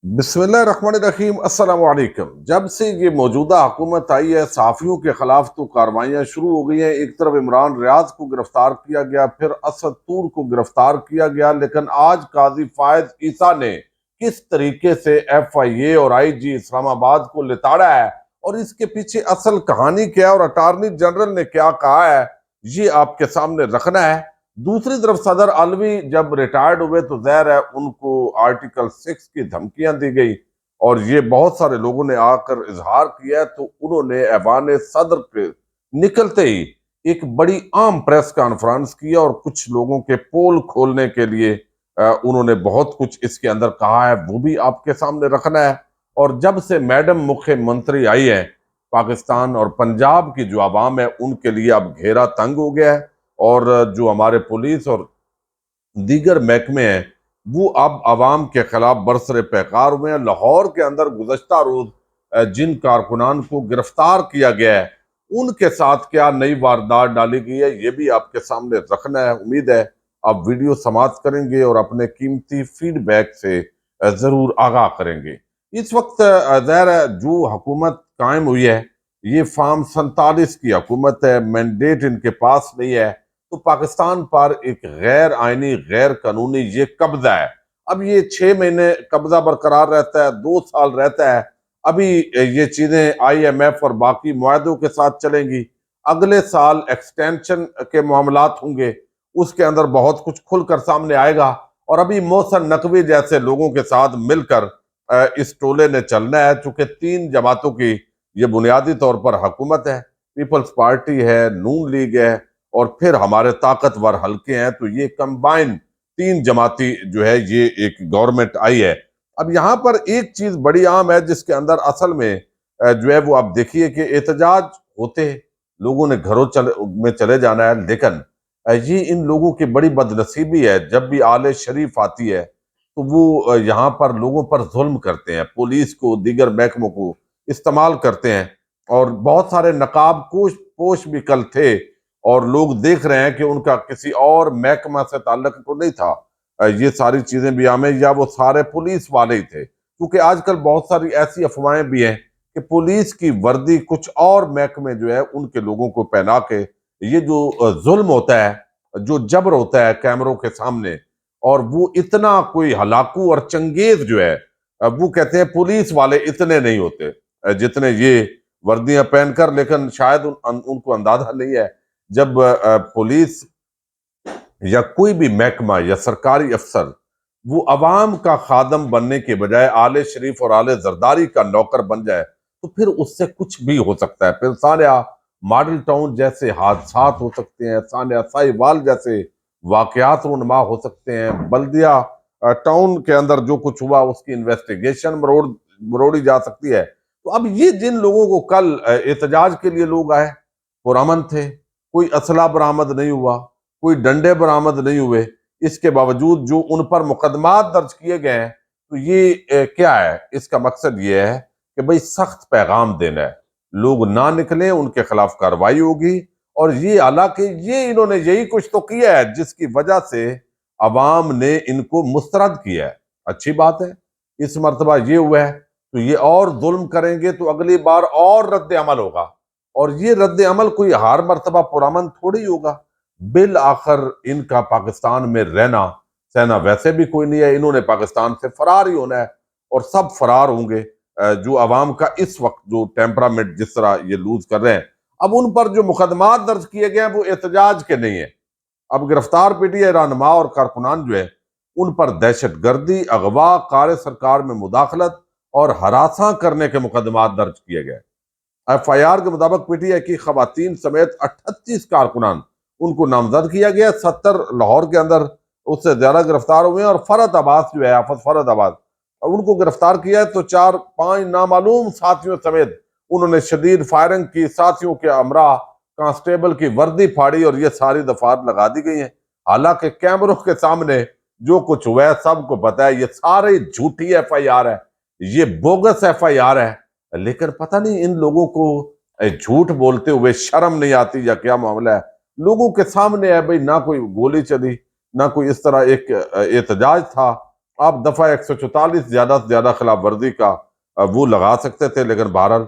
بسم اللہ الرحمن الرحیم۔ السلام علیکم۔ جب سے یہ موجودہ حکومت آئی ہے، صحافیوں کے خلاف تو کارروائیاں شروع ہو گئی ہیں۔ ایک طرف عمران ریاض کو گرفتار کیا گیا، پھر اسد طور کو گرفتار کیا گیا، لیکن آج قاضی فائز عیسیٰ نے کس طریقے سے ایف آئی اے اور آئی جی اسلام آباد کو لتاڑا ہے اور اس کے پیچھے اصل کہانی کیا ہے اور اٹارنی جنرل نے کیا کہا ہے، یہ آپ کے سامنے رکھنا ہے۔ دوسری طرف صدر علوی جب ریٹائرڈ ہوئے تو ظاہر ہے ان کو آرٹیکل 6 کی دھمکیاں دی گئی، اور یہ بہت سارے لوگوں نے آ کر اظہار کیا ہے، تو انہوں نے ایوان صدر کے نکلتے ہی ایک بڑی عام پریس کانفرنس کی اور کچھ لوگوں کے پول کھولنے کے لیے انہوں نے بہت کچھ اس کے اندر کہا ہے، وہ بھی آپ کے سامنے رکھنا ہے۔ اور جب سے میڈم مکھیہ منتری آئی ہے پاکستان، اور پنجاب کی جو عوام ہے ان کے لیے اب گھیرا تنگ ہو گیا ہے، اور جو ہمارے پولیس اور دیگر محکمے ہیں وہ اب عوام کے خلاف برسر پیکار ہوئے ہیں۔ لاہور کے اندر گزشتہ روز جن کارکنان کو گرفتار کیا گیا ہے ان کے ساتھ کیا نئی واردات ڈالی گئی ہے، یہ بھی آپ کے سامنے رکھنا ہے۔ امید ہے آپ ویڈیو سماعت کریں گے اور اپنے قیمتی فیڈ بیک سے ضرور آگاہ کریں گے۔ اس وقت ظاہر ہے جو حکومت قائم ہوئی ہے یہ فارم 47 کی حکومت ہے، مینڈیٹ ان کے پاس نہیں ہے، تو پاکستان پر ایک غیر آئینی غیر قانونی یہ قبضہ ہے۔ اب یہ 6 مہینے قبضہ برقرار رہتا ہے، 2 سال رہتا ہے، ابھی یہ چیزیں آئی ایم ایف اور باقی معاہدوں کے ساتھ چلیں گی، اگلے سال ایکسٹینشن کے معاملات ہوں گے، اس کے اندر بہت کچھ کھل کر سامنے آئے گا، اور ابھی محسن نقوی جیسے لوگوں کے ساتھ مل کر اس ٹولے نے چلنا ہے، چونکہ 3 جماعتوں کی یہ بنیادی طور پر حکومت ہے، پیپلز پارٹی ہے، نون لیگ ہے، اور پھر ہمارے طاقتور حلقے ہیں، تو یہ کمبائن 3 جماعتی جو ہے یہ ایک گورنمنٹ آئی ہے۔ اب یہاں پر ایک چیز بڑی عام ہے جس کے اندر اصل میں جو ہے وہ آپ دیکھیے کہ احتجاج ہوتے ہیں، لوگوں نے گھروں میں چلے جانا ہے، لیکن یہ ان لوگوں کی بڑی بدنصیبی ہے، جب بھی آل شریف آتی ہے تو وہ یہاں پر لوگوں پر ظلم کرتے ہیں، پولیس کو دیگر محکموں کو استعمال کرتے ہیں، اور بہت سارے نقاب پوش بھی کل تھے، اور لوگ دیکھ رہے ہیں کہ ان کا کسی اور محکمہ سے تعلق تو نہیں تھا، یہ ساری چیزیں بھی ہمیں، یا وہ سارے پولیس والے ہی تھے، کیونکہ آج کل بہت ساری ایسی افواہیں بھی ہیں کہ پولیس کی وردی کچھ اور محکمے جو ہے ان کے لوگوں کو پہنا کے یہ جو ظلم ہوتا ہے، جو جبر ہوتا ہے کیمروں کے سامنے، اور وہ اتنا کوئی ہلاکو اور چنگیز جو ہے، وہ کہتے ہیں پولیس والے اتنے نہیں ہوتے جتنے یہ وردیاں پہن کر، لیکن شاید ان کو اندازہ نہیں ہے جب پولیس یا کوئی بھی محکمہ یا سرکاری افسر وہ عوام کا خادم بننے کے بجائے آل شریف اور آل زرداری کا نوکر بن جائے تو پھر اس سے کچھ بھی ہو سکتا ہے۔ پھر ثانیہ ماڈل ٹاؤن جیسے حادثات ہو سکتے ہیں، ثانیہ ساہیوال جیسے واقعات رونما ہو سکتے ہیں، بلدیہ ٹاؤن کے اندر جو کچھ ہوا اس کی انویسٹیگیشن مروڑی جا سکتی ہے۔ تو اب یہ جن لوگوں کو کل احتجاج کے لیے لوگ آئے پرامن تھے، کوئی اسلحہ برآمد نہیں ہوا، کوئی ڈنڈے برآمد نہیں ہوئے، اس کے باوجود جو ان پر مقدمات درج کیے گئے ہیں، تو یہ کیا ہے؟ اس کا مقصد یہ ہے کہ بھئی سخت پیغام دینا ہے، لوگ نہ نکلیں، ان کے خلاف کارروائی ہوگی، اور یہ حالانکہ یہ انہوں نے یہی کچھ تو کیا ہے جس کی وجہ سے عوام نے ان کو مسترد کیا ہے۔ اچھی بات ہے، اس مرتبہ یہ ہوا ہے تو یہ اور ظلم کریں گے تو اگلی بار اور رد عمل ہوگا، اور یہ رد عمل کوئی ہر مرتبہ پرامن تھوڑی ہوگا، بالآخر ان کا پاکستان میں رہنا سہنا ویسے بھی کوئی نہیں ہے، انہوں نے پاکستان سے فرار ہی ہونا ہے، اور سب فرار ہوں گے۔ جو عوام کا اس وقت جو ٹیمپرامنٹ جس طرح یہ لوز کر رہے ہیں، اب ان پر جو مقدمات درج کیے گئے ہیں وہ احتجاج کے نہیں ہیں، اب گرفتار پی ٹی آئی رہنما اور کارکنان جو ہے ان پر دہشت گردی، اغوا، کار سرکار میں مداخلت اور ہراساں کرنے کے مقدمات درج کیے گئے۔ ایف آئی آر کے مطابق پی ٹی آئی کی خواتین سمیت 38 کارکنان ان کو نامزد کیا گیا، 70 لاہور کے اندر اس سے زیادہ گرفتار ہوئے ہیں، اور فرد عباس جو ہے آفت فرد عباس ان کو گرفتار کیا ہے، تو 4-5 نامعلوم ساتھیوں سمیت انہوں نے شدید فائرنگ کی، ساتھیوں کے ہمراہ کانسٹیبل کی وردی پھاڑی، اور یہ ساری دفعات لگا دی گئی ہیں، حالانکہ کیمروں کے سامنے جو کچھ ہوا ہے سب کو پتا ہے، یہ سارے جھوٹی ایف آئی آر ہے، یہ بوگس ایف آئی آر ہے، لیکن پتہ نہیں ان لوگوں کو جھوٹ بولتے ہوئے شرم نہیں آتی یا کیا معاملہ ہے۔ لوگوں کے سامنے ہے بھئی، نہ کوئی گولی چلی، نہ کوئی اس طرح ایک احتجاج تھا، آپ دفعہ 144 زیادہ سے زیادہ خلاف ورزی کا وہ لگا سکتے تھے، لیکن بہرحال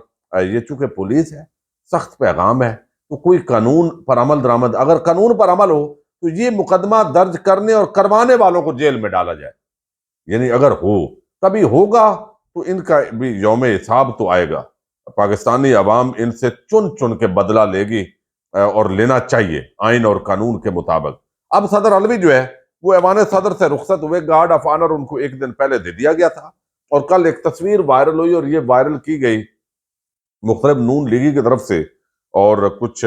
یہ چونکہ پولیس ہے، سخت پیغام ہے، تو کوئی قانون پر عمل درآمد، اگر قانون پر عمل ہو تو یہ مقدمہ درج کرنے اور کروانے والوں کو جیل میں ڈالا جائے، یعنی اگر ہو کبھی ہوگا تو ان کا بھی یوم حساب تو آئے گا، پاکستانی عوام ان سے چن چن کے بدلہ لے گی، اور لینا چاہیے آئین اور قانون کے مطابق۔ اب صدر علوی جو ہے وہ ایوان صدر سے رخصت ہوئے، گارڈ آف آنر ان کو ایک دن پہلے دے دیا گیا تھا، اور کل ایک تصویر وائرل ہوئی، اور یہ وائرل کی گئی مختلف نون لیگی کی طرف سے، اور کچھ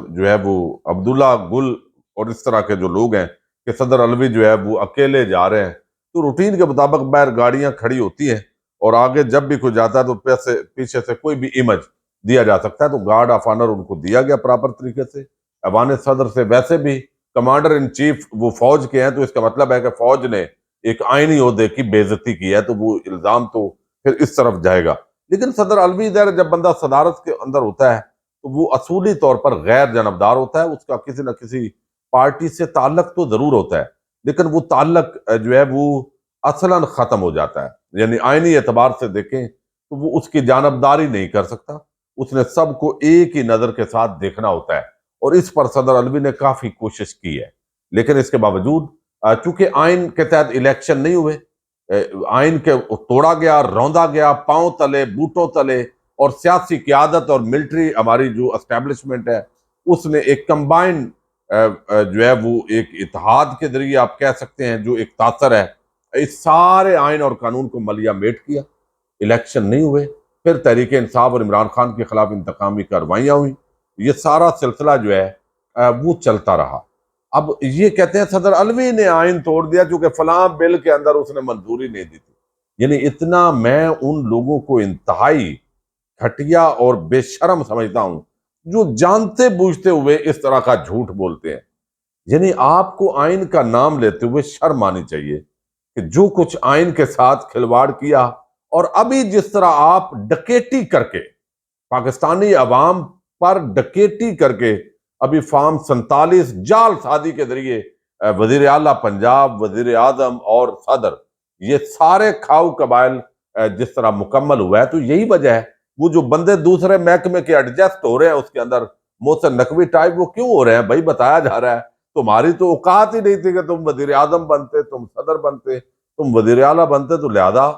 جو ہے وہ عبداللہ گل اور اس طرح کے جو لوگ ہیں کہ صدر علوی جو ہے وہ اکیلے جا رہے ہیں، تو روٹین کے مطابق باہر گاڑیاں کھڑی ہوتی ہیں، اور آگے جب بھی کوئی جاتا ہے تو پیچھے سے کوئی بھی امیج دیا جا سکتا ہے، تو گارڈ آف آنر ان کو دیا گیا پراپر طریقے سے ایوان صدر سے۔ ویسے بھی کمانڈر ان چیف وہ فوج کے ہیں، تو اس کا مطلب ہے کہ فوج نے ایک آئینی عہدے کی بے عزتی کی ہے، تو وہ الزام تو پھر اس طرف جائے گا۔ لیکن صدر علوی جب بندہ صدارت کے اندر ہوتا ہے تو وہ اصولی طور پر غیر جانبدار ہوتا ہے، اس کا کسی نہ کسی پارٹی سے تعلق تو ضرور ہوتا ہے، لیکن وہ تعلق جو ہے وہ اصلاً ختم ہو جاتا ہے، یعنی آئینی اعتبار سے دیکھیں تو وہ اس کی جانبداری نہیں کر سکتا، اس نے سب کو ایک ہی نظر کے ساتھ دیکھنا ہوتا ہے، اور اس پر صدر علوی نے کافی کوشش کی ہے۔ لیکن اس کے باوجود چونکہ آئین کے تحت الیکشن نہیں ہوئے، آئین کے توڑا گیا، روندا گیا پاؤں تلے بوٹوں تلے، اور سیاسی قیادت اور ملٹری ہماری جو اسٹیبلشمنٹ ہے اس نے ایک کمبائن جو ہے وہ ایک اتحاد کے ذریعے آپ کہہ سکتے ہیں جو ایک تاثر ہے، اس سارے آئین اور قانون کو ملیا میٹ کیا، الیکشن نہیں ہوئے، پھر تحریک انصاف اور عمران خان کے خلاف انتقامی کارروائیاں ہوئیں، یہ سارا سلسلہ جو ہے وہ چلتا رہا۔ اب یہ کہتے ہیں صدر علوی نے آئین توڑ دیا چونکہ فلاں بل کے اندر اس نے منظوری نہیں دی تھی، یعنی اتنا میں ان لوگوں کو انتہائی گھٹیا اور بے شرم سمجھتا ہوں جو جانتے بوجھتے ہوئے اس طرح کا جھوٹ بولتے ہیں۔ یعنی آپ کو آئین کا نام لیتے ہوئے شرم آنی چاہیے کہ جو کچھ آئین کے ساتھ کھلواڑ کیا، اور ابھی جس طرح آپ ڈکیٹی کر کے پاکستانی عوام پر ڈکیٹی کر کے ابھی فارم 47 جعل سازی کے ذریعے وزیر اعلیٰ پنجاب، وزیر اعظم اور صدر، یہ سارے کھاؤ قبائل جس طرح مکمل ہوا ہے، تو یہی وجہ ہے وہ جو بندے دوسرے محکمے کے ایڈجسٹ ہو رہے ہیں اس کے اندر محسن نقوی ٹائپ، وہ کیوں ہو رہے ہیں بھائی؟ بتایا جا رہا ہے تمہاری تو اوقات ہی نہیں تھی کہ تم وزیر اعظم بنتے، تم صدر بنتے، تم وزیر اعلیٰ بنتے، تو لہذا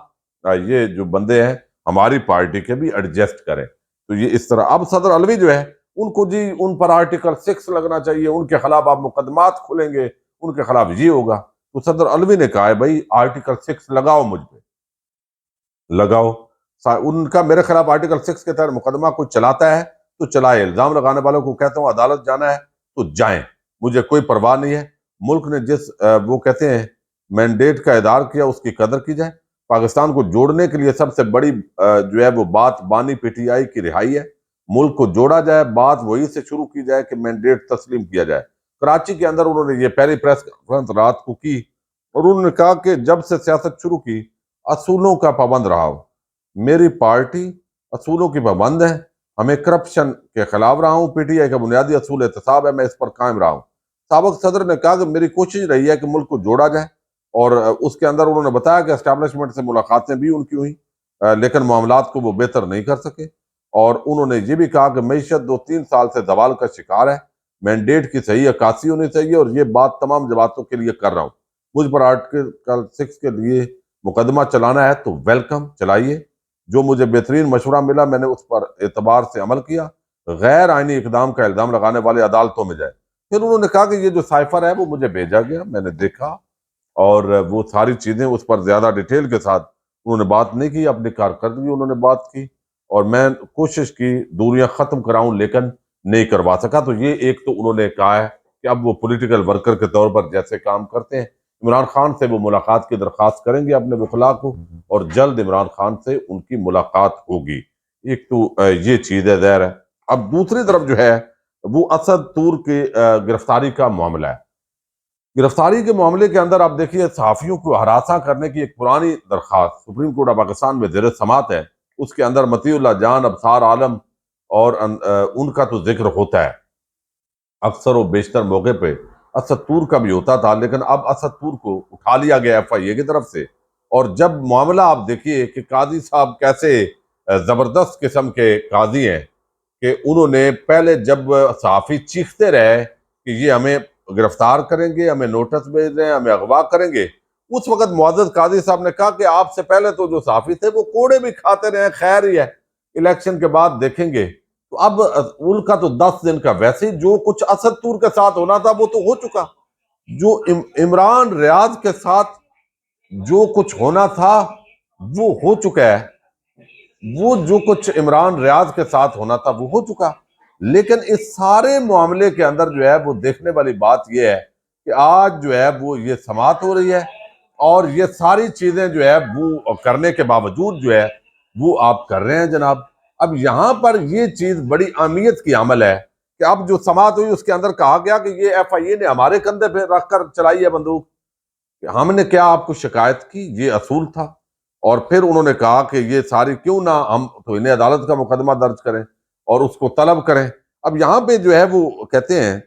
یہ جو بندے ہیں ہماری پارٹی کے بھی ایڈجسٹ کریں۔ تو یہ اس طرح اب صدر علوی جو ہے ان کو جی ان پر آرٹیکل 6 لگنا چاہیے، ان کے خلاف آپ مقدمات کھولیں گے، ان کے خلاف یہ ہوگا، تو صدر علوی نے کہا ہے بھائی آرٹیکل 6 لگاؤ، مجھ پہ لگاؤ۔ ان کا میرے خلاف آرٹیکل 6 کے تحت مقدمہ کوئی چلاتا ہے تو چلائے، الزام لگانے والوں کو کہتا ہوں عدالت جانا ہے تو جائیں، مجھے کوئی پرواہ نہیں ہے۔ ملک نے جس وہ کہتے ہیں مینڈیٹ کا ادار کیا اس کی قدر کی جائے۔ پاکستان کو جوڑنے کے لیے سب سے بڑی جو ہے وہ بات بانی پی ٹی آئی کی رہائی ہے، ملک کو جوڑا جائے، بات وہی سے شروع کی جائے کہ مینڈیٹ تسلیم کیا جائے۔ کراچی کے اندر انہوں نے یہ پہلی پریس کانفرنس رات کو کی، اور انہوں نے کہا کہ جب سے سیاست شروع کی اصولوں کا پابند رہا ہوں، میری پارٹی اصولوں کی پابند ہے، ہمیں کرپشن کے خلاف رہا ہوں، پی ٹی آئی کا بنیادی اصول احتساب ہے، میں اس پر قائم رہا ہوں۔ سابق صدر نے کہا کہ میری کوشش رہی ہے کہ ملک کو جوڑا جائے، اور اس کے اندر انہوں نے بتایا کہ اسٹیبلشمنٹ سے ملاقاتیں بھی ان کی ہوئیں، لیکن معاملات کو وہ بہتر نہیں کر سکے، اور انہوں نے یہ بھی کہا کہ معیشت 2-3 سال سے زوال کا شکار ہے، مینڈیٹ کی صحیح عکاسی ہونی چاہیے، اور یہ بات تمام جماعتوں کے لیے کر رہا ہوں۔ مجھ پر آرٹیکل 6 کے لیے مقدمہ چلانا ہے تو ویلکم، چلائیے، جو مجھے بہترین مشورہ ملا میں نے اس پر اعتبار سے عمل کیا، غیر آئینی اقدام کا الزام لگانے والے عدالتوں میں جائے۔ پھر انہوں نے کہا کہ یہ جو سائفر ہے وہ مجھے بھیجا گیا، میں نے دیکھا، اور وہ ساری چیزیں اس پر زیادہ ڈیٹیل کے ساتھ انہوں نے بات نہیں کی، اپنی کارکردگی انہوں نے بات کی، اور میں کوشش کی دوریاں ختم کراؤں لیکن نہیں کروا سکا۔ تو یہ ایک تو انہوں نے کہا ہے کہ اب وہ پولیٹیکل ورکر کے طور پر جیسے کام کرتے ہیں، عمران خان سے وہ ملاقات کی درخواست کریں گے اپنے وکلاء کو، اور جلد عمران خان سے ان کی ملاقات ہوگی۔ ایک تو یہ چیز ہے ظاہر ہے۔ اب دوسری طرف جو ہے وہ اسد طور کی گرفتاری کا معاملہ ہے۔ گرفتاری کے معاملے کے اندر آپ دیکھیے صحافیوں کو ہراساں کرنے کی ایک پرانی درخواست سپریم کورٹ آف پاکستان میں زیر سماعت ہے، اس کے اندر مطیع اللہ جان، ابصار عالم اور ان کا تو ذکر ہوتا ہے اکثر و بیشتر موقع پہ، اسد طور کا بھی ہوتا تھا، لیکن اب اسد طور کو اٹھا لیا گیا ایف آئی اے کی طرف سے، اور جب معاملہ آپ دیکھیے کہ قاضی صاحب کیسے زبردست قسم کے قاضی ہیں کہ انہوں نے پہلے جب صحافی چیختے رہے کہ یہ ہمیں گرفتار کریں گے، ہمیں نوٹس بھیج رہے ہیں، ہمیں اغوا کریں گے، اس وقت معزز قاضی صاحب نے کہا کہ آپ سے پہلے تو جو صحافی تھے وہ کوڑے بھی کھاتے رہے، خیر ہی ہے، الیکشن کے بعد دیکھیں گے۔ تو اب ان کا تو 10 دن کا ویسے ہی جو کچھ اسد طور کے ساتھ ہونا تھا وہ تو ہو چکا، جو عمران ریاض کے ساتھ جو کچھ ہونا تھا وہ ہو چکا ہے، وہ جو کچھ عمران ریاض کے ساتھ ہونا تھا وہ ہو چکا۔ لیکن اس سارے معاملے کے اندر جو ہے وہ دیکھنے والی بات یہ ہے کہ آج جو ہے وہ یہ سماعت ہو رہی ہے، اور یہ ساری چیزیں جو ہے وہ کرنے کے باوجود جو ہے وہ آپ کر رہے ہیں جناب۔ اب یہاں پر یہ چیز بڑی اہمیت کی عمل ہے کہ اب جو سماعت ہوئی اس کے اندر کہا گیا کہ یہ ایف آئی اے نے ہمارے کندھے پہ رکھ کر چلائی ہے بندوق، ہم نے کیا آپ کو شکایت کی، یہ اصول تھا۔ اور پھر انہوں نے کہا کہ یہ ساری کیوں نہ ہم توہین عدالت کا مقدمہ درج کریں اور اس کو طلب کریں۔ اب یہاں پہ جو ہے وہ کہتے ہیں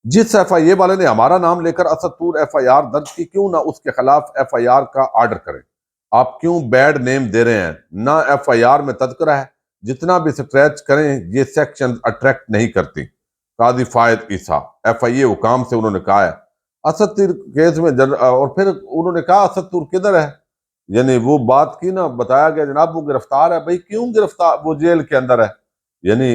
جس ایف آئی اے والے نے ہمارا نام لے کر اسد طور ایف آئی آر درج کی، کیوں نہ اس کے خلاف ایف آئی آر کا آرڈر کریں۔ آپ کیوں بیڈ نیم دے رہے ہیں؟ نہ ایف آئی آر میں تذکرہ ہے، جتنا بھی سکریچ کریں یہ سیکشن اٹریکٹ نہیں کرتی۔ قاضی فائد عیسیٰ ایف آئی اے حکام سے انہوں نے کہا ہے اسد طور کیس میں اور پھر انہوں نے کہا اسد طور کدھر ہے، یعنی وہ بات کی نا، بتایا گیا جناب وہ گرفتار ہے۔ بھئی کیوں گرفتار؟ وہ جیل کے اندر ہے، یعنی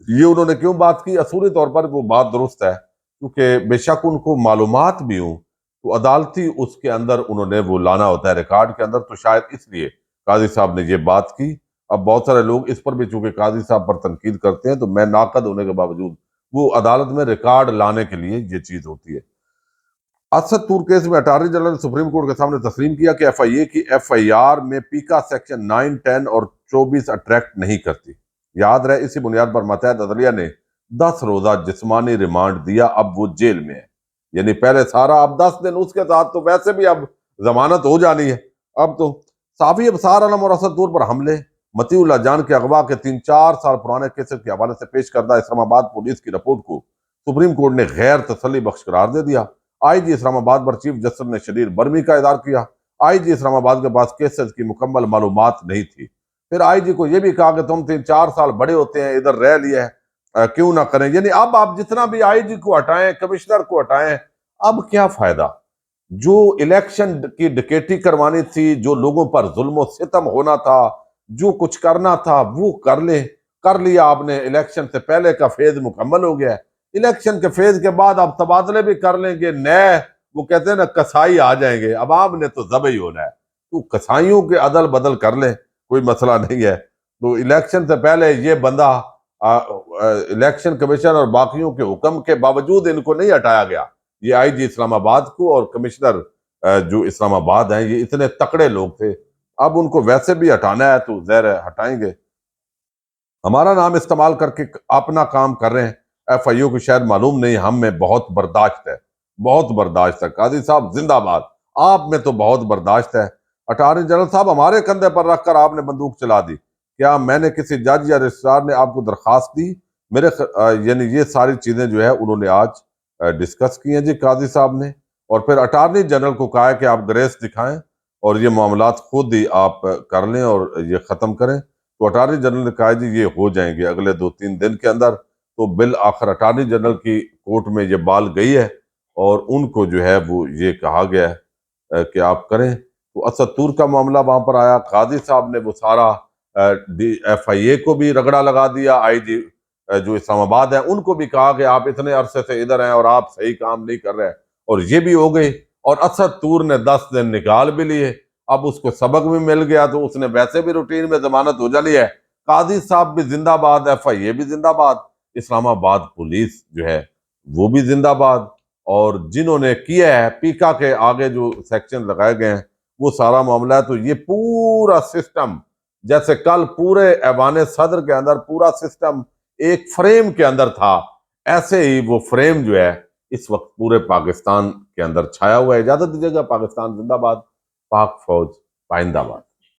یہ انہوں نے کیوں بات کی؟ اصولی طور پر وہ بات درست ہے، کیونکہ بے شک ان کو معلومات بھی ہوں تو عدالتی اس کے اندر انہوں نے وہ لانا ہوتا ہے ریکارڈ کے اندر، تو شاید اس لیے قاضی صاحب نے یہ بات کی۔ اب بہت سارے لوگ اس پر بھی چونکہ قاضی صاحب پر تنقید کرتے ہیں، تو میں ناقد ہونے کے باوجود وہ عدالت میں ریکارڈ لانے کے لیے یہ چیز ہوتی ہے۔ اسد طور کیس میں اٹارنی جنرل نے سپریم کورٹ کے سامنے تسلیم کیا کہ ایف آئی اے کی ایف آئی آر میں پیکا سیکشن 9، 10 اور 24 اٹریکٹ نہیں کرتی۔ یاد رہے اسی بنیاد پر ماتحت عدلیہ نے 10 روزہ جسمانی ریمانڈ دیا، اب وہ جیل میں ہے، یعنی پہلے سارا، اب 10 دن اس کے ساتھ تو ویسے بھی اب ضمانت ہو جانی ہے۔ اب تو صحافی ابصار عالم اور اسد طور پر حملے، مطیع اللہ جان کے اغوا کے 3-4 سال پرانے کیسز کے حوالے سے پیش کردہ اسلام آباد پولیس کی رپورٹ کو سپریم کورٹ نے غیر تسلی بخش قرار دے دیا۔ آئی جی اسلام آباد پر چیف جسٹس نے شدید برمی کا اظہار کیا۔ آئی جی اسلام آباد کے پاس کیسز کی مکمل معلومات نہیں تھی۔ پھر آئی جی کو یہ بھی کہا کہ تم 3-4 سال بڑے ہوتے ہیں، ادھر رہ لیا ہے، کیوں نہ کریں؟ یعنی اب آپ جتنا بھی آئی جی کو ہٹائیں، کمشنر کو ہٹائیں، اب کیا فائدہ؟ جو الیکشن کی ڈکیٹی کروانی تھی، جو لوگوں پر ظلم و ستم ہونا تھا، جو کچھ کرنا تھا وہ کر لیا آپ نے۔ الیکشن سے پہلے کا فیز مکمل ہو گیا ہے، الیکشن کے فیز کے بعد آپ تبادلے بھی کر لیں گے، نئے وہ کہتے ہیں نا کسائی آ جائیں گے، عوام نے تو ذبح ہی ہونا ہے، تو کسائیوں کے عدل بدل کر لیں، کوئی مسئلہ نہیں ہے۔ تو الیکشن سے پہلے یہ بندہ الیکشن کمیشن اور باقیوں کے حکم کے باوجود ان کو نہیں ہٹایا گیا، یہ آئی جی اسلام آباد کو اور کمشنر جو اسلام آباد ہیں یہ اتنے تکڑے لوگ تھے، اب ان کو ویسے بھی ہٹانا ہے تو ظاہر ہے ہٹائیں گے۔ ہمارا نام استعمال کر کے اپنا کام کر رہے ہیں، ایف آئی او کو شاید معلوم نہیں، ہم میں بہت برداشت ہے، بہت برداشت ہے۔ قاضی صاحب زندہ باد، آپ میں تو بہت برداشت ہے۔ اٹارنی جنرل صاحب ہمارے کندھے پر رکھ کر آپ نے بندوق چلا دی، کیا میں نے کسی جج یا رجسٹرار نے آپ کو درخواست دی؟ یعنی یہ ساری چیزیں جو ہے انہوں نے آج ڈسکس کی ہیں جی قاضی صاحب نے، اور پھر اٹارنی جنرل کو کہا ہے کہ آپ گریس دکھائیں اور یہ معاملات خود ہی آپ کر لیں اور یہ ختم کریں۔ تو اٹارنی جنرل نے کہا جی یہ ہو جائیں گے اگلے 2-3 دن کے اندر۔ تو بالآخر اٹارنی جنرل کی کورٹ میں یہ بال گئی ہے اور ان کو جو ہے وہ یہ کہا گیا ہے کہ آپ کریں۔ تو اسد طور کا معاملہ وہاں پر آیا، قاضی صاحب نے وہ سارا ایف آئی اے کو بھی رگڑا لگا دیا، آئی جی جو اسلام آباد ہے ان کو بھی کہا کہ آپ اتنے عرصے سے ادھر ہیں اور آپ صحیح کام نہیں کر رہے، اور یہ بھی ہو گئی۔ اور اسد طور نے 10 دن نکال بھی لیے، اب اس کو سبق بھی مل گیا، تو اس نے ویسے بھی روٹین میں ضمانت ہو جانی ہے۔ قاضی صاحب بھی زندہ باد، ایف آئی اے بھی زندہ باد، اسلام آباد پولیس جو ہے وہ بھی زندہ باد، اور جنہوں نے کیا ہے پیکا کے آگے جو سیکشن لگائے گئے ہیں وہ سارا معاملہ ہے۔ تو یہ پورا سسٹم جیسے کل پورے ایوان صدر کے اندر پورا سسٹم ایک فریم کے اندر تھا، ایسے ہی وہ فریم جو ہے اس وقت پورے پاکستان کے اندر چھایا ہوا ہے۔ اجازت دیجیے گا، پاکستان زندہ باد، پاک فوج پائندہ باد۔